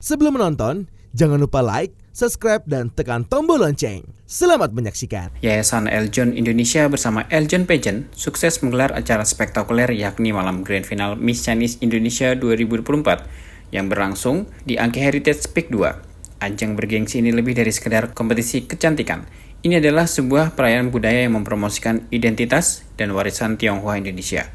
Sebelum menonton, jangan lupa like, subscribe, dan tekan tombol lonceng. Selamat menyaksikan. Yayasan Eljon Indonesia bersama Eljon Pageant sukses menggelar acara spektakuler yakni Malam Grand Final Miss Chinese Indonesia 2024 yang berlangsung di Angke Heritage Peak 2. Ajang bergengsi ini lebih dari sekedar kompetisi kecantikan. Ini adalah sebuah perayaan budaya yang mempromosikan identitas dan warisan Tionghoa Indonesia.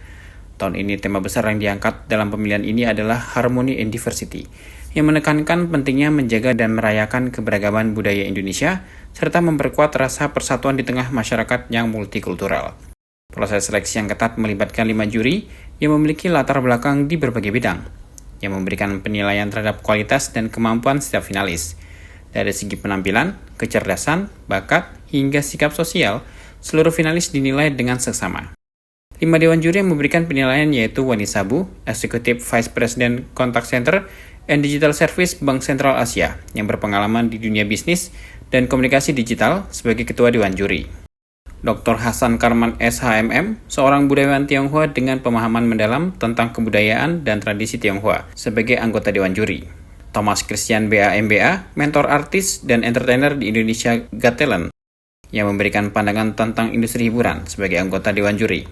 Tahun ini tema besar yang diangkat dalam pemilihan ini adalah Harmony and Diversity, yang menekankan pentingnya menjaga dan merayakan keberagaman budaya Indonesia, serta memperkuat rasa persatuan di tengah masyarakat yang multikultural. Proses seleksi yang ketat melibatkan 5 juri yang memiliki latar belakang di berbagai bidang, yang memberikan penilaian terhadap kualitas dan kemampuan setiap finalis. Dari segi penampilan, kecerdasan, bakat, hingga sikap sosial, seluruh finalis dinilai dengan seksama. 5 dewan juri yang memberikan penilaian yaitu Wani Sabu, Executive Vice President Contact Center and Digital Service Bank Sentral Asia, yang berpengalaman di dunia bisnis dan komunikasi digital sebagai ketua dewan juri. Dr. Hasan Karman SHMM, seorang budayawan Tionghoa dengan pemahaman mendalam tentang kebudayaan dan tradisi Tionghoa, sebagai anggota dewan juri. Thomas Christian BA, mentor artis dan entertainer di Indonesia Got Talent, yang memberikan pandangan tentang industri hiburan sebagai anggota dewan juri.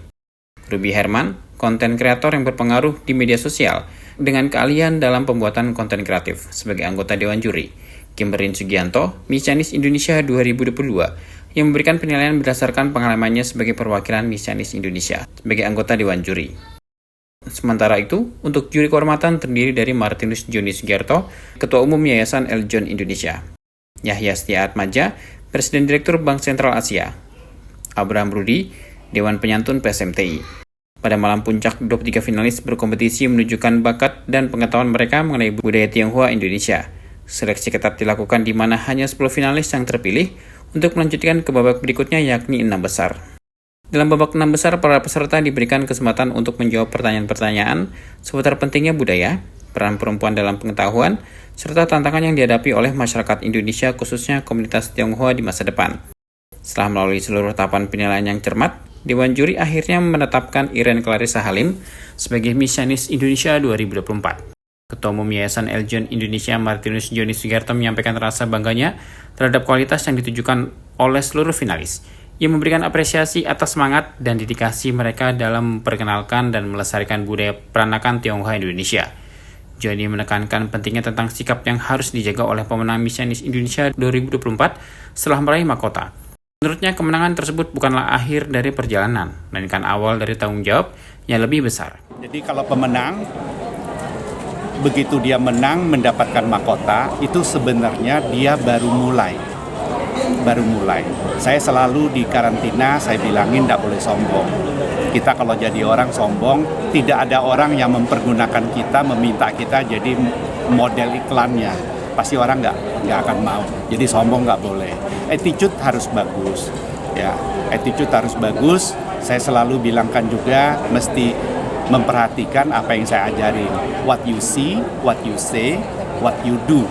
Ruby Herman, konten kreator yang berpengaruh di media sosial dengan keahlian dalam pembuatan konten kreatif sebagai anggota dewan juri. Kimberin Sugianto, Miss Chinese Indonesia 2022, yang memberikan penilaian berdasarkan pengalamannya sebagai perwakilan Miss Chinese Indonesia sebagai anggota dewan juri. Sementara itu, untuk juri kehormatan terdiri dari Martinus Joni Sugiarto, Ketua Umum Yayasan Eljon Indonesia, Yahya Setiaatmadja, Presiden Direktur Bank Sentral Asia, Abraham Rudi, Dewan Penyantun PSMTI. Pada malam puncak, 23 finalis berkompetisi menunjukkan bakat dan pengetahuan mereka mengenai budaya Tionghoa Indonesia. Seleksi ketat dilakukan di mana hanya 10 finalis yang terpilih untuk melanjutkan ke babak berikutnya yakni 6 besar. Dalam babak 6 besar, para peserta diberikan kesempatan untuk menjawab pertanyaan-pertanyaan seputar pentingnya budaya, peran perempuan dalam pengetahuan, serta tantangan yang dihadapi oleh masyarakat Indonesia khususnya komunitas Tionghoa di masa depan. Setelah melalui seluruh tahapan penilaian yang cermat, Dewan Juri akhirnya menetapkan Irene Clarissa Halim sebagai Miss Chinese Indonesia 2024. Ketua Umum Yayasan Eljon Indonesia Martinus Joni Sugiarto menyampaikan rasa bangganya terhadap kualitas yang ditujukan oleh seluruh finalis. Ia memberikan apresiasi atas semangat dan dedikasi mereka dalam memperkenalkan dan melestarikan budaya peranakan Tionghoa Indonesia. Joni menekankan pentingnya tentang sikap yang harus dijaga oleh pemenang Miss Chinese Indonesia 2024 setelah meraih mahkota. Menurutnya, kemenangan tersebut bukanlah akhir dari perjalanan, melainkan awal dari tanggung jawab yang lebih besar. Jadi kalau pemenang, begitu dia menang mendapatkan mahkota, itu sebenarnya dia baru mulai. Saya selalu di karantina, saya bilangin tidak boleh sombong. Kita kalau jadi orang sombong, tidak ada orang yang mempergunakan kita, meminta kita jadi model iklannya. Pasti orang nggak akan mau. Jadi sombong nggak boleh. Attitude harus bagus. Ya, attitude harus bagus. Saya selalu bilangkan juga mesti memperhatikan apa yang saya ajarin. What you see, what you say, what you do.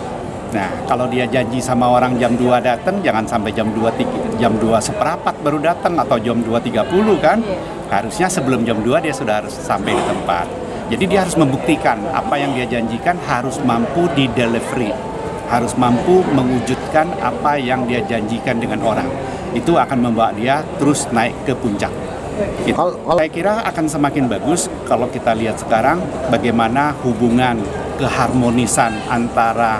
Nah, kalau dia janji sama orang jam 2 datang, jangan sampai jam 2 seperempat baru datang atau jam 2.30 kan. Harusnya sebelum jam 2 dia sudah harus sampai di tempat. Jadi dia harus membuktikan apa yang dia janjikan, harus mampu di delivery. Harus mampu mewujudkan apa yang dia janjikan dengan orang. Itu akan membawa dia terus naik ke puncak. Saya kira akan semakin bagus kalau kita lihat sekarang bagaimana hubungan keharmonisan antara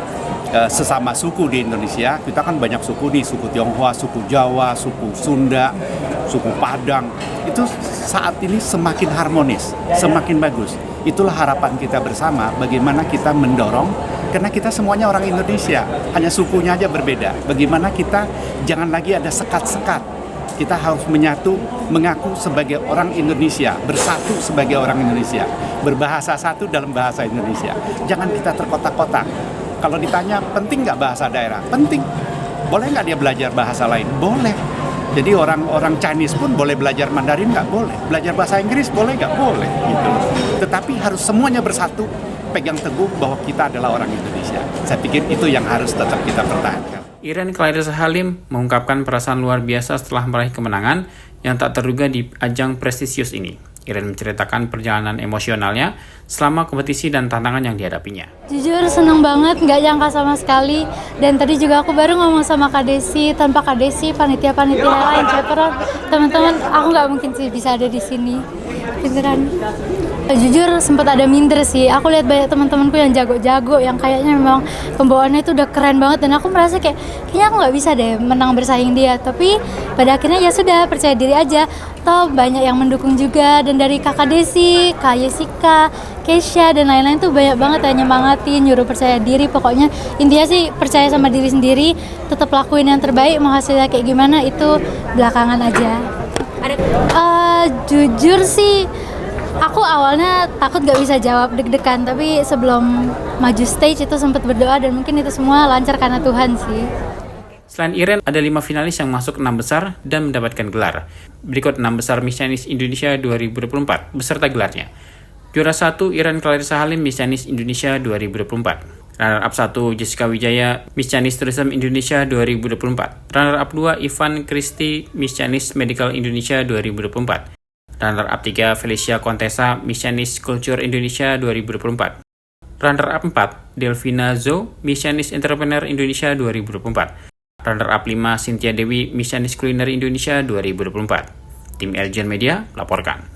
sesama suku di Indonesia. Kita kan banyak suku nih, suku Tionghoa, suku Jawa, suku Sunda, suku Padang. Itu saat ini semakin harmonis, semakin bagus. Itulah harapan kita bersama, bagaimana kita mendorong, karena kita semuanya orang Indonesia, hanya sukunya aja berbeda. Bagaimana kita jangan lagi ada sekat-sekat. Kita harus menyatu, mengaku sebagai orang Indonesia, bersatu sebagai orang Indonesia, berbahasa satu dalam bahasa Indonesia. Jangan kita terkotak-kotak. Kalau ditanya, penting nggak bahasa daerah? Penting. Boleh nggak dia belajar bahasa lain? Boleh. Jadi orang Chinese pun boleh belajar Mandarin nggak? Boleh. Belajar bahasa Inggris boleh nggak? Boleh. Gitu. Tetapi harus semuanya bersatu, pegang teguh bahwa kita adalah orang Indonesia. Saya pikir itu yang harus tetap kita pertahankan. Irene Clarissa Halim mengungkapkan perasaan luar biasa setelah meraih kemenangan yang tak terduga di ajang prestisius ini. Iren menceritakan perjalanan emosionalnya selama kompetisi dan tantangan yang dihadapinya. Jujur seneng banget, nggak nyangka sama sekali. Dan tadi juga aku baru ngomong sama Kak Desi, tanpa Kak Desi, panitia-panitia lain, chaperon, teman-teman, aku nggak mungkin sih bisa ada di sini. Beneran. Jujur sempat ada minder sih. Aku lihat banyak teman-temanku yang jago-jago, yang kayaknya memang pembawaannya itu udah keren banget, dan aku merasa kayaknya aku nggak bisa deh menang bersaing dia. Tapi pada akhirnya ya sudah, percaya diri aja. Toh banyak yang mendukung juga, dan dari Kakak Desi, Kak Yesika, Keisha dan lain-lain tuh banyak banget yang nyemangatin, nyuruh percaya diri. Pokoknya intinya sih percaya sama diri sendiri, tetap lakuin yang terbaik, mau hasilnya kayak gimana itu belakangan aja. Jujur sih aku awalnya takut gak bisa jawab, deg-degan, tapi sebelum maju stage itu sempat berdoa, dan mungkin itu semua lancar karena Tuhan sih. Selain Iren, ada 5 finalis yang masuk 6 besar dan mendapatkan gelar. Berikut 6 besar Miss Chinese Indonesia 2024 beserta gelarnya. Juara 1 Iren Clarissa Halim Miss Chinese Indonesia 2024. Runner-up 1 Jessica Wijaya Miss Chinese Tourism Indonesia 2024. Runner-up 2 Ivan Christy Miss Chinese Medical Indonesia 2024. Runner-up 3 Felicia Contessa Miss Chinese Culture Indonesia 2024. Runner-up 4 Delvina Zo Miss Chinese Entrepreneur Indonesia 2024. Runner-up 5 Cynthia Dewi Miss Chinese Culinary Indonesia 2024. Tim Eljon Media laporkan.